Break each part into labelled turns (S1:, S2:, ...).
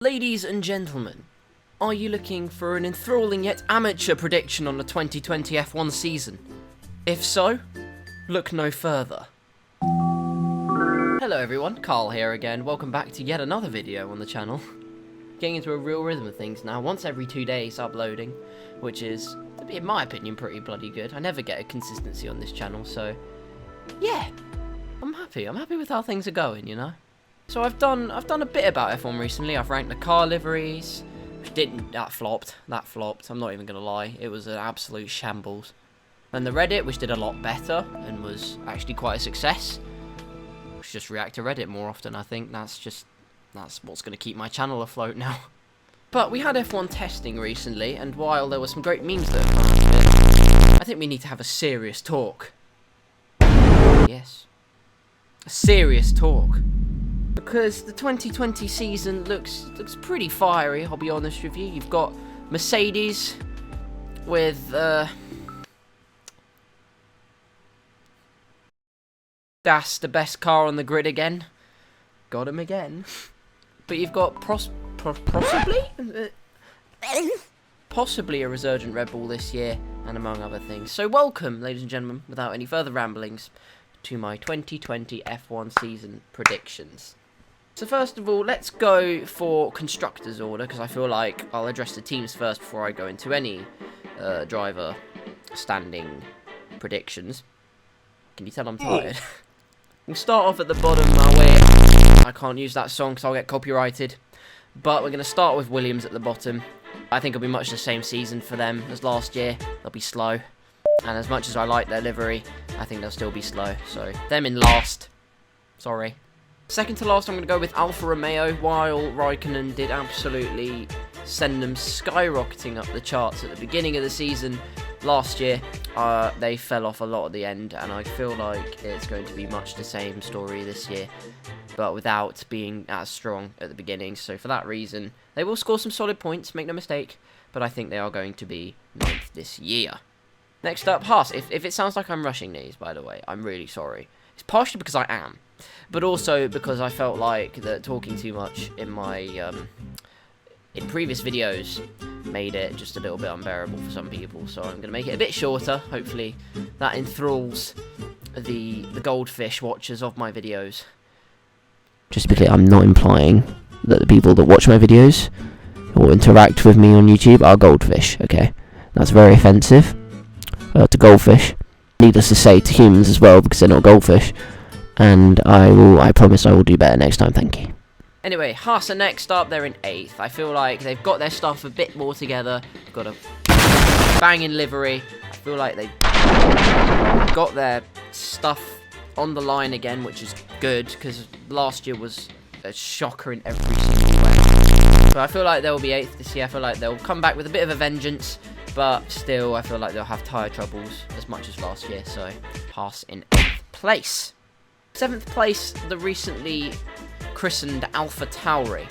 S1: Ladies and gentlemen, are you looking for an enthralling yet amateur prediction on the 2020 F1 season? If so, look no further. Hello everyone, Karl here again. Welcome back to yet another video on the channel. Getting into a real rhythm of things now, once every 2 days uploading, which is, in my opinion, pretty bloody good. I never get a consistency on this channel, so yeah, I'm happy. I'm happy with how things are going, you know? So I've done a bit about F1 recently. I've ranked the car liveries, which that flopped. I'm not even gonna lie, it was an absolute shambles. And the Reddit, which did a lot better and was actually quite a success. We should just react to Reddit more often. I think that's what's gonna keep my channel afloat now. But we had F1 testing recently, and while there were some great memes that have come out of it, I think we need to have a serious talk. Yes, a serious talk. Because the 2020 season looks pretty fiery, I'll be honest with you. You've got Mercedes with that's the best car on the grid again. Got him again. But you've got possibly a resurgent Red Bull this year, and among other things. So welcome, ladies and gentlemen, without any further ramblings, to my 2020 F1 season predictions. So first of all, let's go for constructors order, because I feel like I'll address the teams first before I go into any driver standing predictions. Can you tell I'm tired? We'll start off at the bottom. I can't use that song because I'll get copyrighted. But we're going to start with Williams at the bottom. I think it'll be much the same season for them as last year. They'll be slow. And as much as I like their livery, I think they'll still be slow. So, them in last. Sorry. Second to last, I'm going to go with Alfa Romeo. While Raikkonen did absolutely send them skyrocketing up the charts at the beginning of the season last year, they fell off a lot at the end, and I feel like it's going to be much the same story this year, but without being as strong at the beginning. So for that reason, they will score some solid points, make no mistake, but I think they are going to be 9th this year. Next up, Haas. If it sounds like I'm rushing these, by the way, I'm really sorry. It's partially because I am, but also because I felt like that talking too much in my in previous videos made it just a little bit unbearable for some people. So I'm going to make it a bit shorter. Hopefully that enthralls the goldfish watchers of my videos. Just because I'm not implying that the people that watch my videos or interact with me on YouTube are goldfish, okay? That's very offensive to goldfish. Needless to say, to humans as well, because they're not goldfish. And I promise I will do better next time, thank you. Anyway, Haas are next up. They're in 8th. I feel like they've got their stuff a bit more together. They've got a banging livery. I feel like they've got their stuff on the line again, which is good, because last year was a shocker in every single way. So I feel like they'll be 8th this year. I feel like they'll come back with a bit of a vengeance, but still, I feel like they'll have tyre troubles as much as last year. So, Haas in 8th place. 7th place, the recently christened Alpha Tauri.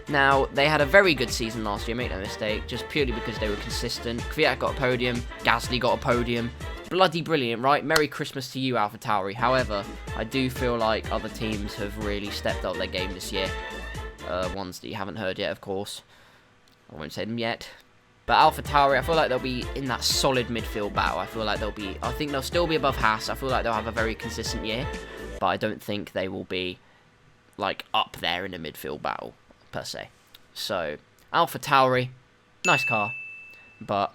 S1: Now, they had a very good season last year, make no mistake, just purely because they were consistent. Kvyat got a podium, Gasly got a podium. Bloody brilliant, right? Merry Christmas to you, Alpha Tauri. However, I do feel like other teams have really stepped up their game this year. Ones that you haven't heard yet, of course. I won't say them yet. But Alpha Tauri, I feel like they'll be in that solid midfield battle. I think they'll still be above Haas. I feel like they'll have a very consistent year. But I don't think they will be like up there in the midfield battle per se. So Alpha Tauri, nice car, but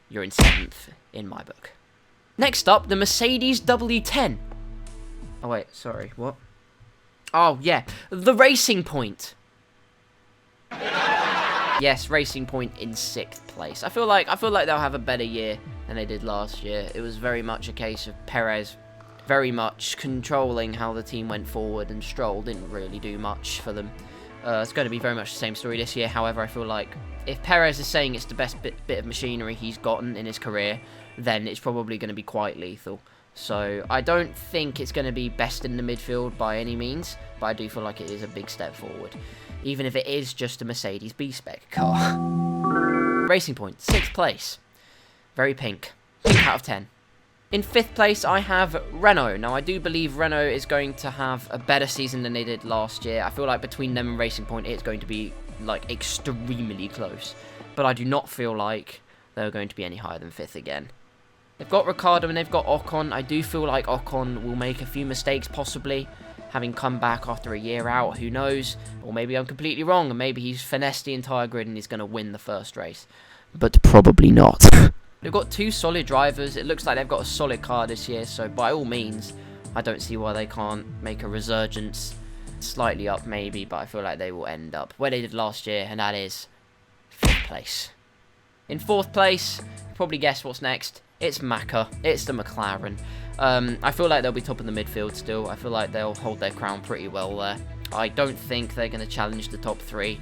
S1: you're in 7th in my book. Next up, the Mercedes W10. Oh wait, sorry, what? Oh yeah, the Racing Point. Yes, Racing Point in 6th place. I feel like they'll have a better year than they did last year. It was very much a case of Perez very much controlling how the team went forward, and Stroll didn't really do much for them. It's going to be very much the same story this year. However, I feel like if Perez is saying it's the best bit of machinery he's gotten in his career, then it's probably going to be quite lethal. So I don't think it's going to be best in the midfield by any means, but I do feel like it is a big step forward, even if it is just a Mercedes B-spec car. Racing Point, 6th place. Very pink. Pink out of 10. In 5th place, I have Renault. Now, I do believe Renault is going to have a better season than they did last year. I feel like between them and Racing Point, it's going to be like, extremely close. But I do not feel like they're going to be any higher than 5th again. They've got Ricciardo and they've got Ocon. I do feel like Ocon will make a few mistakes, possibly, having come back after a year out. Who knows? Or maybe I'm completely wrong, and maybe he's finessed the entire grid and he's going to win the first race. But probably not. They've got 2 solid drivers. It looks like they've got a solid car this year, so by all means, I don't see why they can't make a resurgence. Slightly up, maybe, but I feel like they will end up where they did last year, and that is 5th place. In 4th place, probably guess what's next. It's Maka. It's the McLaren. I feel like they'll be top of the midfield still. I feel like they'll hold their crown pretty well there. I don't think they're going to challenge the top 3,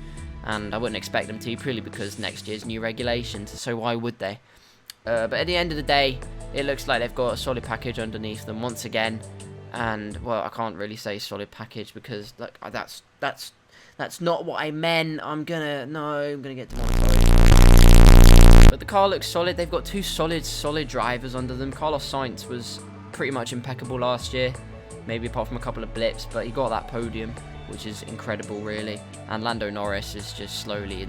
S1: and I wouldn't expect them to, purely because next year's new regulations, so why would they? But at the end of the day, it looks like they've got a solid package underneath them once again. And, well, I can't really say solid package because, look, that's not what I meant. I'm gonna get to my point. But the car looks solid. They've got 2 solid drivers under them. Carlos Sainz was pretty much impeccable last year, maybe apart from a couple of blips, but he got that podium, which is incredible, really. And Lando Norris is just slowly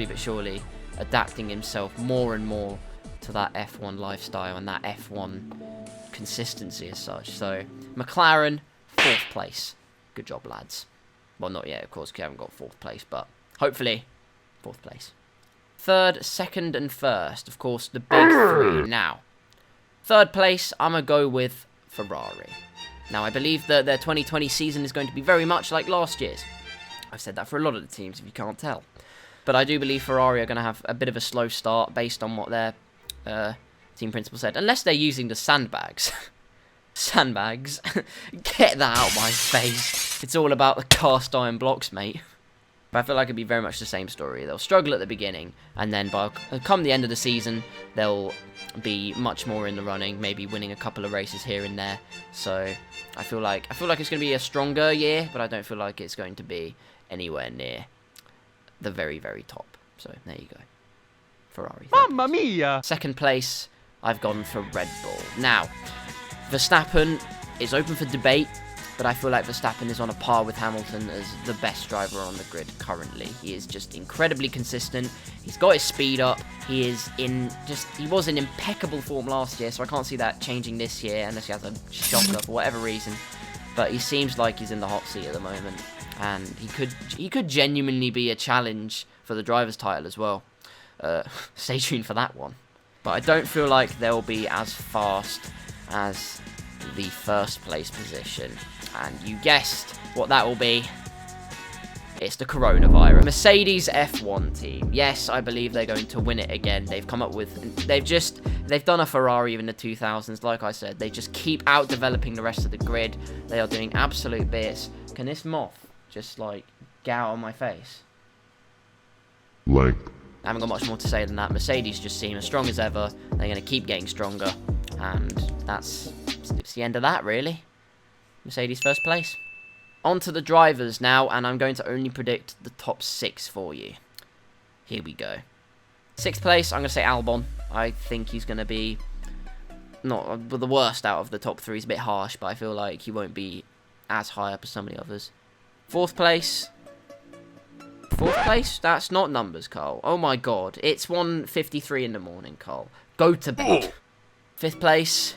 S1: but surely adapting himself more and more to that F1 lifestyle and that F1 consistency as such. So McLaren, 4th place. Good job, lads. Well, not yet, of course, because we haven't got 4th place, but hopefully 4th place. 3rd, 2nd, and 1st, of course, the big 3. Now, 3rd place, I'm going to go with Ferrari. Now, I believe that their 2020 season is going to be very much like last year's. I've said that for a lot of the teams, if you can't tell. But I do believe Ferrari are going to have a bit of a slow start based on what their team principal said. Unless they're using the sandbags. Sandbags? Get that out of my face. It's all about the cast iron blocks, mate. But I feel like it'd be very much the same story. They'll struggle at the beginning, and then come the end of the season, they'll be much more in the running, maybe winning a couple of races here and there. So I feel like it's going to be a stronger year, but I don't feel like it's going to be anywhere near the very, very top. So there you go. Ferrari.
S2: Mamma mia!
S1: 2nd place, I've gone for Red Bull. Now, Verstappen is open for debate, but I feel like Verstappen is on a par with Hamilton as the best driver on the grid currently. He is just incredibly consistent. He's got his speed up. He was in impeccable form last year, so I can't see that changing this year unless he has a shocker for whatever reason. But he seems like he's in the hot seat at the moment, and he could genuinely be a challenge for the driver's title as well. Stay tuned for that one. But I don't feel like they'll be as fast as the 1st place position. And you guessed what that will be. It's the coronavirus. Mercedes F1 team. Yes, I believe they're going to win it again. They've come up with... They've done a Ferrari in the 2000s. Like I said, they just keep out-developing the rest of the grid. They are doing absolute bits. Can this moth just, like, get out of my face?
S3: Like...
S1: I haven't got much more to say than that. Mercedes just seem as strong as ever. They're going to keep getting stronger. And it's the end of that, really. Mercedes 1st place. On to the drivers now, and I'm going to only predict the top 6 for you. Here we go. 6th place, I'm going to say Albon. I think he's going to be not the worst out of the top 3. He's a bit harsh, but I feel like he won't be as high up as some of the others. 4th place... 4th place? That's not numbers, Carl. Oh my god. It's 1:53 in the morning, Carl. Go to bed. 5th place.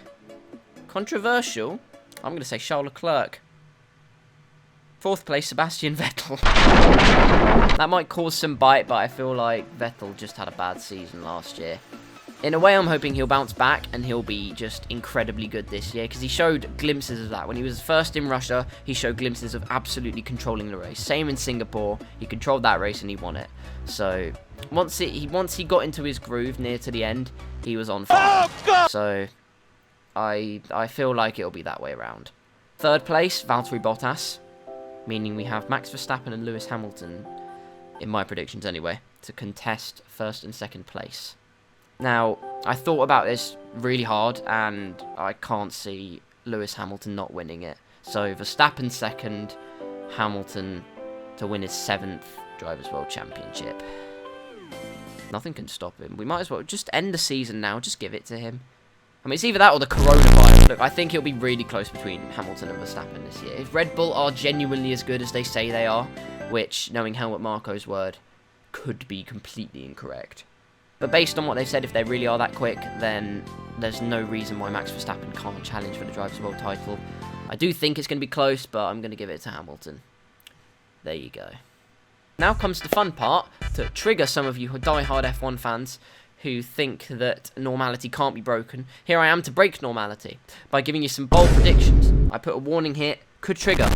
S1: Controversial. I'm going to say Charles Leclerc. 4th place, Sebastian Vettel. That might cause some bite, but I feel like Vettel just had a bad season last year. In a way, I'm hoping he'll bounce back and he'll be just incredibly good this year, because he showed glimpses of that. When he was first in Russia, he showed glimpses of absolutely controlling the race. Same in Singapore, he controlled that race and he won it. So once he got into his groove near to the end, he was on fire. So I feel like it'll be that way around. 3rd place, Valtteri Bottas, meaning we have Max Verstappen and Lewis Hamilton, in my predictions anyway, to contest 1st and 2nd place. Now, I thought about this really hard, and I can't see Lewis Hamilton not winning it. So, Verstappen 2nd, Hamilton to win his 7th Drivers' World Championship. Nothing can stop him. We might as well just end the season now, just give it to him. I mean, it's either that or the coronavirus. Look, I think it'll be really close between Hamilton and Verstappen this year. If Red Bull are genuinely as good as they say they are, which, knowing Helmut Marko's word, could be completely incorrect. But based on what they've said, if they really are that quick, then there's no reason why Max Verstappen can't challenge for the Drivers' World title. I do think it's going to be close, but I'm going to give it to Hamilton. There you go. Now comes the fun part, to trigger some of you die-hard F1 fans who think that normality can't be broken. Here I am to break normality by giving you some bold predictions. I put a warning here, could trigger.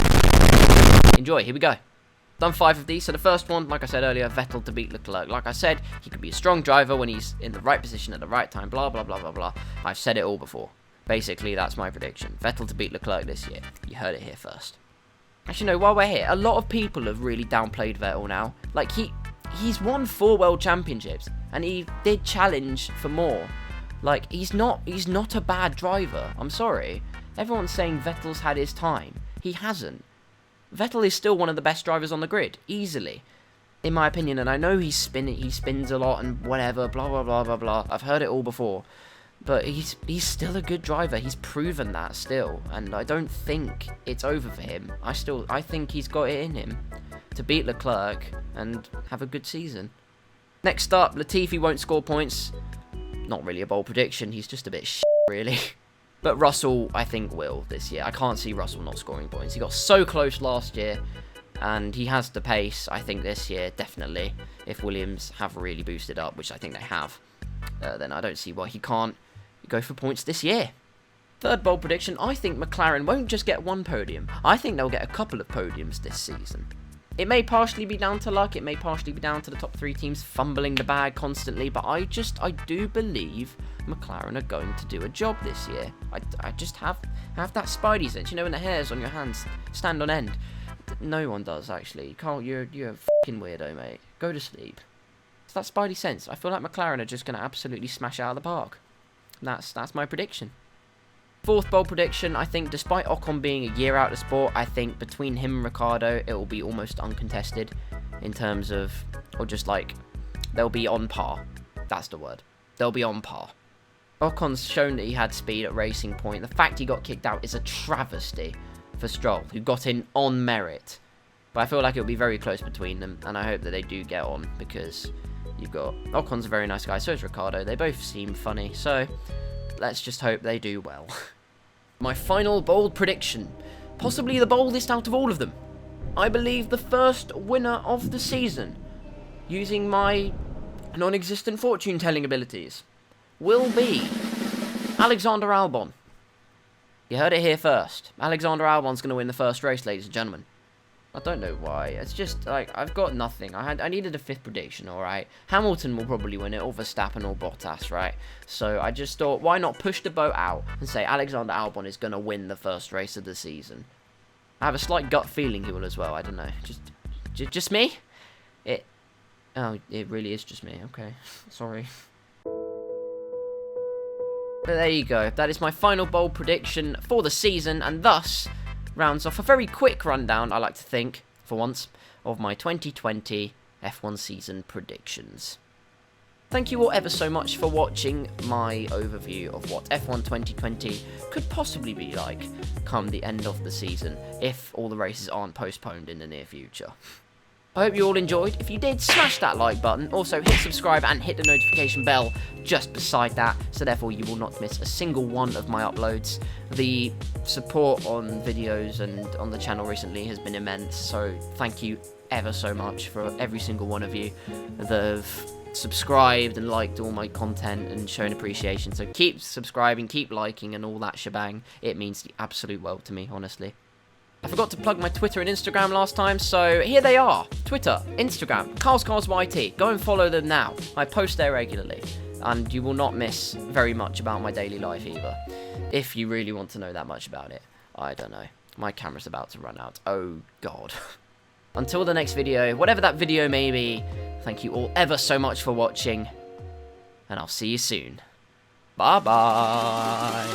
S1: Enjoy, here we go. Done 5 of these. So the first one, like I said earlier, Vettel to beat Leclerc. Like I said, he could be a strong driver when he's in the right position at the right time, blah, blah, blah, blah, blah. I've said it all before. Basically, that's my prediction. Vettel to beat Leclerc this year. You heard it here first. Actually, no, while we're here, a lot of people have really downplayed Vettel now. Like, he's won 4 world championships, and he did challenge for more. Like, he's not a bad driver. I'm sorry. Everyone's saying Vettel's had his time. He hasn't. Vettel is still one of the best drivers on the grid, easily, in my opinion. And I know he spins a lot and whatever, blah, blah, blah, blah, blah. I've heard it all before. But he's still a good driver. He's proven that still. And I don't think it's over for him. I think he's got it in him to beat Leclerc and have a good season. Next up, Latifi won't score points. Not really a bold prediction. He's just a bit shit, really. But Russell, I think, will this year. I can't see Russell not scoring points. He got so close last year, and he has the pace, I think, this year, definitely. If Williams have really boosted up, which I think they have, then I don't see why he can't go for points this year. Third bold prediction, I think McLaren won't just get 1 podium. I think they'll get a couple of podiums this season. It may partially be down to luck, it may partially be down to the top 3 teams fumbling the bag constantly, but I do believe McLaren are going to do a job this year. I just have that spidey sense. You know when the hairs on your hands stand on end? No one does, actually. Carl, you're a fucking weirdo, mate. Go to sleep. It's that spidey sense. I feel like McLaren are just going to absolutely smash it out of the park. That's my prediction. Fourth bold prediction, I think despite Ocon being a year out of sport, I think between him and Ricciardo, it will be almost uncontested in terms of, or just like, they'll be on par. That's the word. They'll be on par. Ocon's shown that he had speed at Racing Point. The fact he got kicked out is a travesty for Stroll, who got in on merit. But I feel like it'll be very close between them, and I hope that they do get on, because you've got, Ocon's a very nice guy, so is Ricciardo. They both seem funny, so let's just hope they do well. My final bold prediction, possibly the boldest out of all of them. I believe the first winner of the season, using my non-existent fortune-telling abilities, will be Alexander Albon. You heard it here first. Alexander Albon's going to win the first race, ladies and gentlemen. I don't know why. It's just, like, I've got nothing. I needed a 5th prediction, alright? Hamilton will probably win it, or Verstappen, or Bottas, right? So I just thought, why not push the boat out and say Alexander Albon is going to win the first race of the season? I have a slight gut feeling he will as well. I don't know. Just me? It really is just me. Okay. Sorry. But there you go. That is my final bold prediction for the season, and thus rounds off a very quick rundown, I like to think, for once, of my 2020 F1 season predictions. Thank you all ever so much for watching my overview of what F1 2020 could possibly be like come the end of the season, if all the races aren't postponed in the near future. I hope you all enjoyed. If you did, smash that like button. Also, hit subscribe and hit the notification bell just beside that, so therefore you will not miss a single one of my uploads. The support on videos and on the channel recently has been immense, so thank you ever so much for every single one of you that have subscribed and liked all my content and shown appreciation. So keep subscribing, keep liking and all that shebang. It means the absolute world to me, honestly. I forgot to plug my Twitter and Instagram last time, so here they are. Twitter, Instagram, KarlsCars YT. Go and follow them now. I post there regularly, and you will not miss very much about my daily life either. If you really want to know that much about it. I don't know. My camera's about to run out. Oh, God. Until the next video, whatever that video may be, thank you all ever so much for watching, and I'll see you soon. Bye-bye.